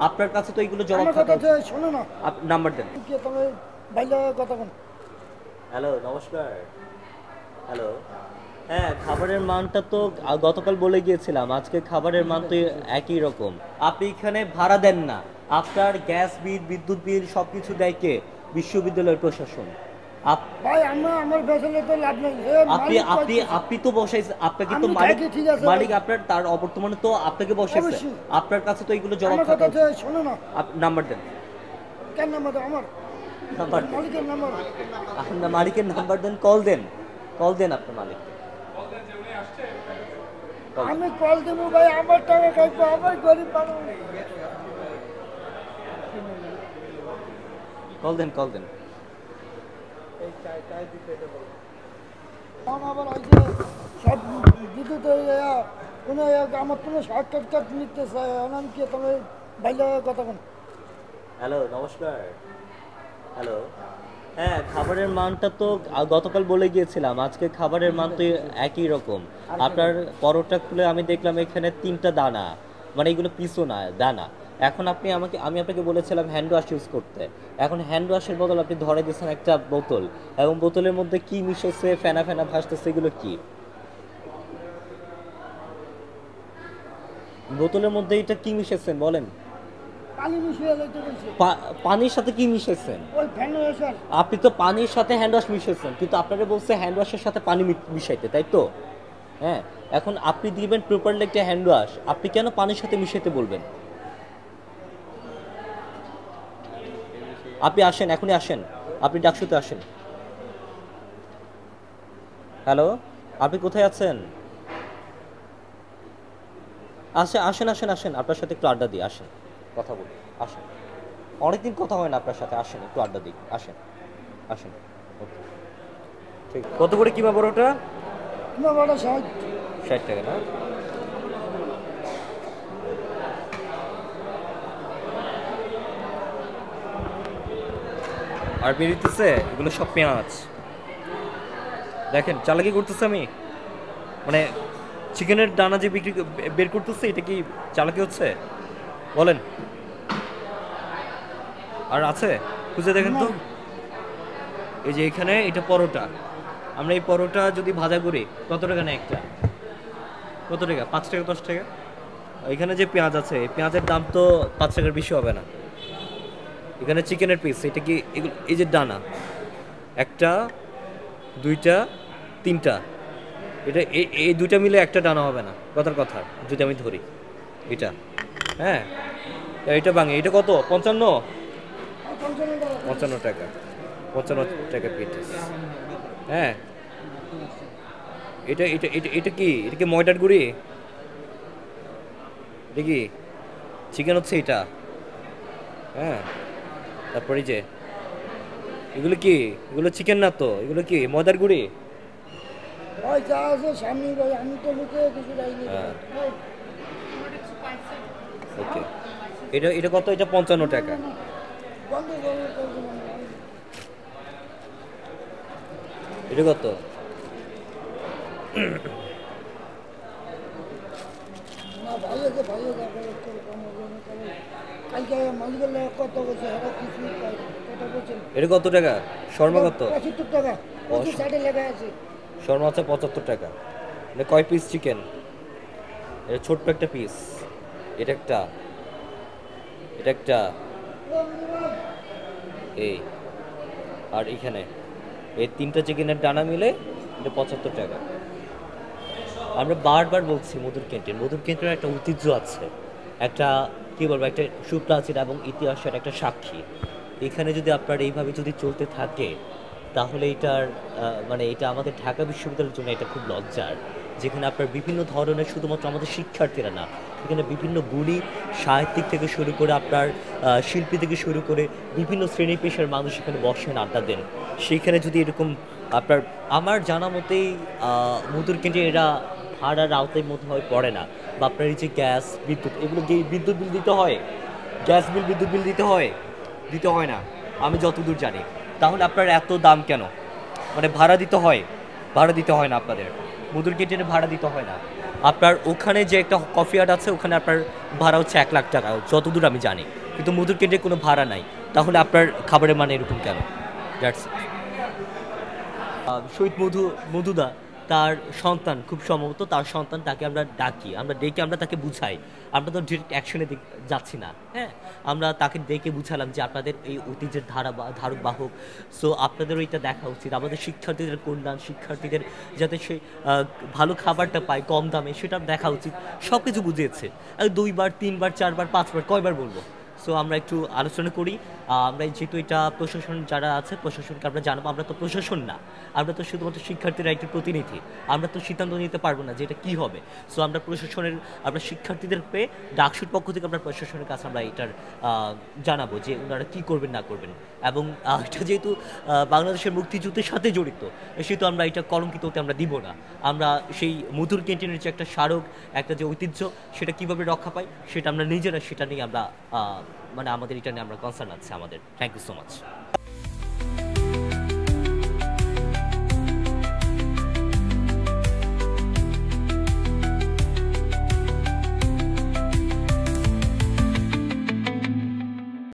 আপনার কাছে তো এগুলো জবাব আমার থাকা কথা উচিত। শোনো না, নাম্বার দেন। কি তুমি বাইরে কথা বল। হ্যালো, নমস্কার। হ্যালো। হ্যাঁ, খাবারের মানটা তো গতকাল বলে গিয়েছিলাম, আজকে খাবারের মান তো একই রকম। আপনি এখানে ভাড়া দেন না, আপনার গ্যাস বিল, বিদ্যুৎ বিল সব কিছু দেয় কে? বিশ্ববিদ্যালয়ের প্রশাসন। ভাই আমার বেসলে তো লাভ নেই, এ আপনি মালিক আপনি কইতেছে। আপনি তো বসাইছেন, আপনাকে তো আমি মালিক, থাকি ঠিক আছে ভাই, মালিক আপনার, তার অবর্তমানে তো আপনাকে বসাইছে। অবশ্যই। আপনার কাছে তো এগুলো জবাব আমার থাকা কথা উচিত। শোনো না, নাম্বার দেন। কেন নাম্বার দাও আমার? নাম্বার দেন। মালিকের নাম্বার। আপনার মালিকের নাম্বার দেন, কল দেন। কল দেন আপনার মালিককে। কল দেন। আমি কল দেবো ভাই, আমার টাকা খাইবো, আমার গরিব মানুষ। কল দেন, কল দেন। তখন আবার ওই যে সব বিদ্যুৎ কোনো আমার কোনো শর্টকাট নিতে চাই, আমি কি তুমি বাইরে কথা বল। হ্যালো, নমস্কার। হ্যালো। হ্যাঁ, খাবারের মানটা তো গতকাল বলে গিয়েছিলাম, আজকে খাবারের মান তো একই রকম। আপনার পরোটা খুলে আমি দেখলাম এখানে 3টা দানা, মানে এগুলো পিসও না, দানা। এখন আমি আপনাকে বলেছিলাম হ্যান্ড ওয়াশ ইউজ করতে, এখন হ্যান্ড ওয়াশের বদল আপনি ধরে দিয়েছেন একটা বোতল, এবং বোতলের মধ্যে কি মিশেছে, ফেনা ফেনা ভাসতেছে, এগুলো কি? বোতলের মধ্যে এটা কি মিশেছেন বলেন? পানি মিশিয়ে লইতে বলছে পানির সাথে কি মিশেছেন? ওই ফ্যান এসে। আপনি তো পানির সাথে হ্যান্ড ওয়াশ মিশিয়েছেন, কিন্তু আপনারা বলছে হ্যান্ড ওয়াশের সাথে পানি মিশাইতে, তাই তো? হ্যাঁ, এখন আপনি দিবেন প্রপারলি একটা হ্যান্ড ওয়াশ, আপনি কেন পানির সাথে মিশাইতে বলবেন? আপনি আসেন, এখনই আসেন, আপনি ডাকসুতে আসেন। হ্যালো, আপনি কোথায় আছেন? আসেন আসেন আসেন, আপনার সাথে একটু আড্ডা দিই, আসেন, কথা বলি, আসেন। অনেকদিন কথা হয় না আপনার সাথে, আসেন একটু আড্ডা দিই, আসেন। আসেন। ওকে, ঠিক। কত করে কিমা বড়টা? তোমার বড় সাহায্য। 60 টাকা না? আর বেরিতেছে এগুলো সব পেঁয়াজ। দেখেন চালাকি করতেছে আমি, মানে চিকেনের দানা যে বের করতেছে, এটা কি চালাকি হচ্ছে বলেন? আর আছে, খুঁজে দেখেন তো। এই যে এখানে এটা পরোটা, আমরা এই পরোটা যদি ভাজা করি কত টাকা নেয় একটা? কত টাকা? 5 টাকা, 10 টাকা। এখানে যে পেঁয়াজ আছে, এই পেঁয়াজের দাম তো 5 টাকার বেশি হবে না। এখানে চিকেনের পিস, এটা কি এগুলো, এই যে ডানা, একটা, দুইটা, তিনটা, এটা এই দুইটা মিলে একটা ডানা হবে না, কথার কথা যদি আমি ধরি এটা। হ্যাঁ, এটা ভাঙে, এটা কত? 55? 55 টাকা, 55 টাকা পিস। হ্যাঁ, এটা এটা এটা এটা কি, এটা কি ময়দার গুঁড়ি? এটা কি চিকেন হচ্ছে এটা? হ্যাঁ, তারপরে যে এগুলো কি, এগুলো চিকেন না তো, এগুলো কি ময়দার গুঁড়ি? ওই যা আছে সামনে ভাই, আমি তো লুকে কিছু যাইনি। হ্যাঁ, ওকে। এটা এটা কত? এটা 55 টাকা। বন্ধ করবো। এটা কত? না ভাই আছে, ভাই আছে, কালকে মালিকের লোক কত বলছে, এটা কিছু কথা বলছেন। এটা কত টাকা? শর্মা কত? 75 টাকা, 60 লেখা আছে। শর্মা হচ্ছে 75 টাকা। এটা কয় পিস চিকেন? এটা ছোট্ট একটা পিস, এটা একটা, এটা একটা, এই, আর এখানে এই 3টা চিকেনের ডানা মিলে এটা 75 টাকা। আমরা বারবার বলছি মধুর ক্যান্টিন, মধুর ক্যান্টিনের একটা ঐতিহ্য আছে, একটা কী বলবো, একটা সুপ্রাচীন এবং ইতিহাসের একটা সাক্ষী। এখানে যদি আপনার এইভাবে যদি চলতে থাকে, তাহলে এটার মানে এটা আমাদের ঢাকা বিশ্ববিদ্যালয়ের জন্য এটা খুব লজ্জার, যেখানে আপনার বিভিন্ন ধরনের, শুধুমাত্র আমাদের শিক্ষার্থীরা না, এখানে বিভিন্ন গুণী সাহিত্যিক থেকে শুরু করে আপনার শিল্পী থেকে শুরু করে বিভিন্ন শ্রেণী পেশার মানুষ এখানে বসেন, আড্ডা দেন। সেইখানে যদি এরকম আপনার, আমার জানা মতেই মধুর ক্যান্টিন এরা ভাড়ার আওতায় মধ্যে হয় পড়ে না, বা আপনার এই যে গ্যাস, বিদ্যুৎ, এগুলো বিদ্যুৎ বিল দিতে হয়, গ্যাস বিল, বিদ্যুৎ বিল দিতে হয়, দিতে হয় না আমি যতদূর জানি। তাহলে আপনার এত দাম কেন? মানে ভাড়া দিতে হয়, ভাড়া দিতে হয় না আপনাদের? মধুর ক্যান্টিনে ভাড়া দিতে হয় না? আপনার ওখানে যে একটা কফি আর্ট আছে ওখানে আপনার ভাড়া হচ্ছে 1 লাখ টাকা যতদূর আমি জানি, কিন্তু মধুর কেন্দ্রে কোনো ভাড়া নাই। তাহলে আপনার খাবারের মান এরকম কেন? দ্যাটস শহীদ মধুদা তার সন্তান, খুব সম্ভবত তার সন্তান, তাকে আমরা ডাকি, আমরা ডেকে আমরা তাকে বুঝাই। আমরা তো ডিরেক্ট অ্যাকশনে যাচ্ছি না, হ্যাঁ, আমরা তাকে ডেকে বুঝালাম যে আপনাদের এই ঐতিহ্যের ধারক বাহক, সো আপনাদেরও এটা দেখা উচিত। আমাদের শিক্ষার্থীদের কল্যাণ, শিক্ষার্থীদের যাতে সে ভালো খাবারটা পায় কম দামে, সেটা দেখা উচিত। সব কিছু বুঝিয়েছে। 2বার 3বার 4বার 5বার কয়বার বলবো? সো আমরা একটু আলোচনা করি। আমরা যেহেতু এটা প্রশাসন যারা আছে প্রশাসনকে আমরা জানাবো। আমরা তো প্রশাসন না, আমরা তো শুধুমাত্র শিক্ষার্থীরা একটি প্রতিনিধি। আমরা তো সিদ্ধান্ত নিতে পারবো না যে এটা কী হবে। সো আমরা আমরা শিক্ষার্থীদের পেয়ে ডাকসুর পক্ষ থেকে আমরা প্রশাসনের কাছে আমরা এটার জানাবো যে ওনারা কী করবেন না করবেন। এবং এটা যেহেতু বাংলাদেশের মুক্তিযুদ্ধের সাথে জড়িত, সেহেতু আমরা এটা কলঙ্কিত হতে আমরা দিব না। আমরা সেই মধুর ক্যান্টিনের যে একটা স্মারক, একটা যে ঐতিহ্য, সেটা কীভাবে রক্ষা পাই সেটা আমরা নিজেরা, সেটা নিয়ে আমরা মানে আমাদের এটা নিয়ে আমরা কনসার্ন আছে আমাদের। Thank you so much.